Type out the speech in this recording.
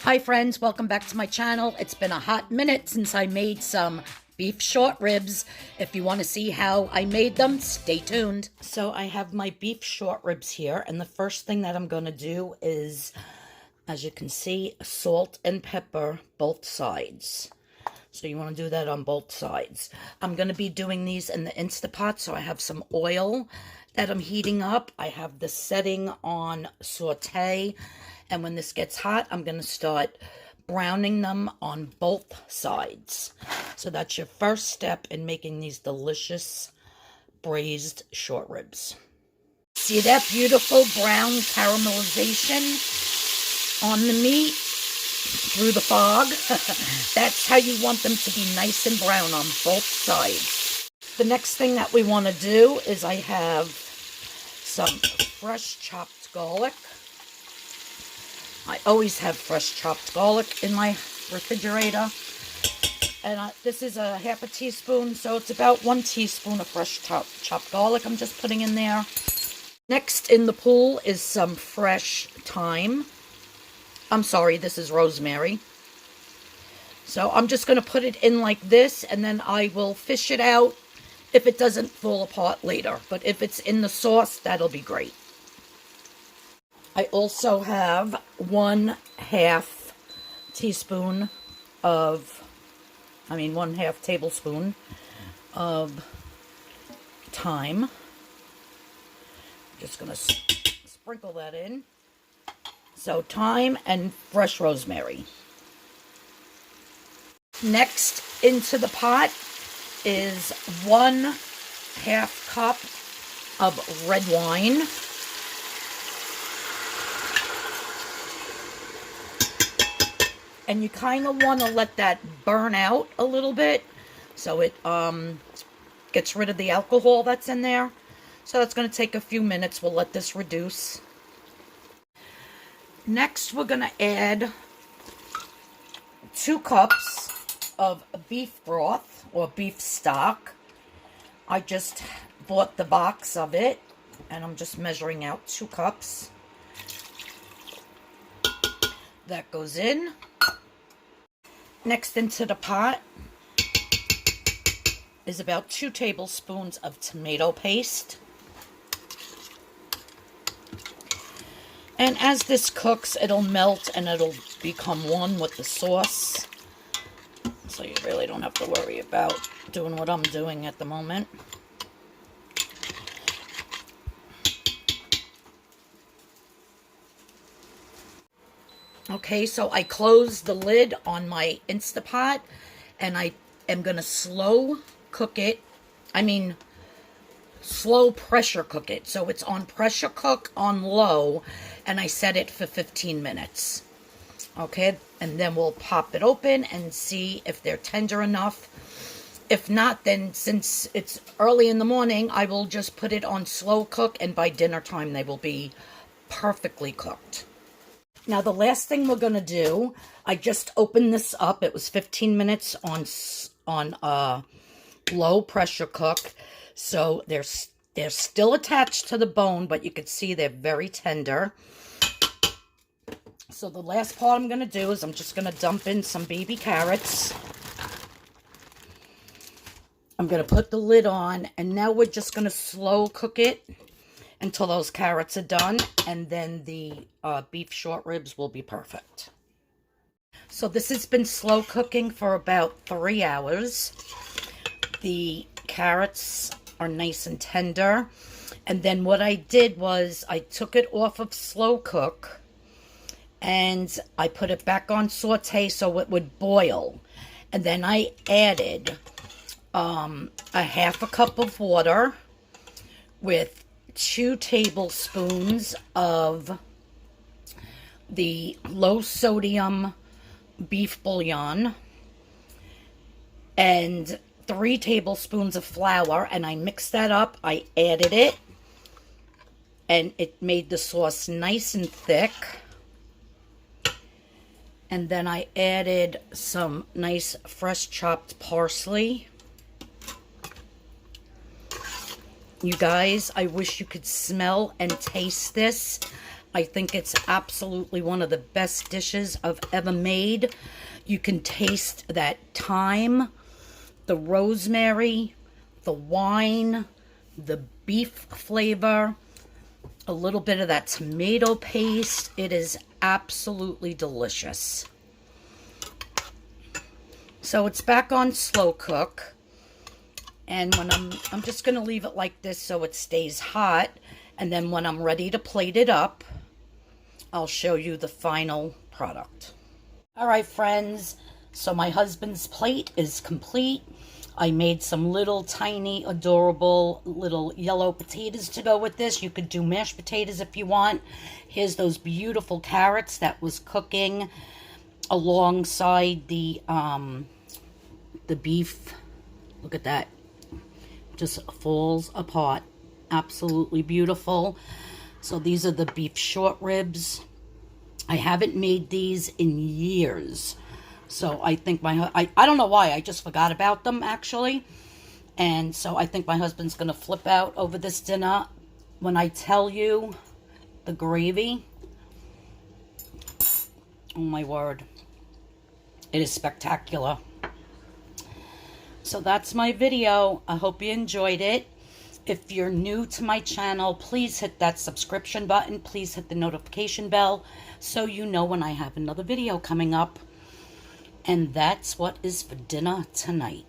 Hi friends, welcome back to my channel. It's been a hot minute since I made some beef short ribs. If you want to see how I made them, stay tuned. So I have my beef short ribs here, and the first thing that I'm going to do is, as you can see, salt and pepper both sides. So you want to do that on both sides. I'm going to be doing these in the Instapot, so I have some oil that I'm heating up. I have the setting on saute, and when this gets hot, I'm going to start browning them on both sides. So that's your first step in making these delicious braised short ribs. See that beautiful brown caramelization on the meat through the fog? That's how you want them to be nice and brown on both sides. The next thing that we want to do is I have some fresh chopped garlic. I always have fresh chopped garlic in my refrigerator. And this is a half a teaspoon, so it's about 1 teaspoon of fresh chopped garlic I'm just putting in there. Next in the pool is some fresh thyme. I'm sorry, this is rosemary. So I'm just going to put it in like this, and then I will fish it out if it doesn't fall apart later. But if it's in the sauce, that'll be great. I also have 1/2 teaspoon of, 1/2 tablespoon of thyme. I'm just going to sprinkle that in. So thyme and fresh rosemary. Next into the pot is 1/2 cup of red wine. And you kind of want to let that burn out a little bit so it gets rid of the alcohol that's in there. So that's going to take a few minutes. We'll let this reduce. Next, we're going to add 2 cups of beef broth or beef stock. I just bought the box of it, and I'm just measuring out 2 cups. That goes in. Next into the pot is about 2 tablespoons of tomato paste. And as this cooks, it'll melt and it'll become one with the sauce. So you really don't have to worry about doing what I'm doing at the moment. Okay, so I closed the lid on my Instapot, and I am going to slow cook it. Slow pressure cook it. So it's on pressure cook on low, and I set it for 15 minutes. Okay, and then we'll pop it open and see if they're tender enough. If not, then since it's early in the morning, I will just put it on slow cook, and by dinner time they will be perfectly cooked. Now the last thing we're going to do, I just opened this up. It was 15 minutes on low pressure cook. So they're still attached to the bone, but you can see they're very tender. So the last part I'm going to do is I'm just going to dump in some baby carrots. I'm going to put the lid on, and now we're just going to slow cook it until those carrots are done, and then the beef short ribs will be perfect. So this has been slow cooking for about 3 hours. The carrots are nice and tender. And then what I did was I took it off of slow cook, and I put it back on saute so it would boil. And then I added a 1/2 cup of water with 2 tablespoons of the low sodium beef bouillon and 3 tablespoons of flour, and I mixed that up. I added it, and it made the sauce nice and thick. And then I added some nice fresh chopped parsley. You guys, I wish you could smell and taste this. I think it's absolutely one of the best dishes I've ever made. You can taste that thyme, the rosemary, the wine, the beef flavor, a little bit of that tomato paste. It is absolutely delicious. So it's back on slow cook. And when I'm just going to leave it like this so it stays hot. And then when I'm ready to plate it up, I'll show you the final product. All right, friends. So my husband's plate is complete. I made some little tiny adorable little yellow potatoes to go with this. You could do mashed potatoes if you want. Here's those beautiful carrots that was cooking alongside the beef. Look at that. Just falls apart. Absolutely beautiful. So these are the beef short ribs. I haven't made these in years. So I think I don't know why, I just forgot about them actually. And so I think my husband's going to flip out over this dinner. When I tell you the gravy, oh my word, it is spectacular. So that's my video. I hope you enjoyed it. If you're new to my channel, please hit that subscription button. Please hit the notification bell so you know when I have another video coming up. And that's what is for dinner tonight.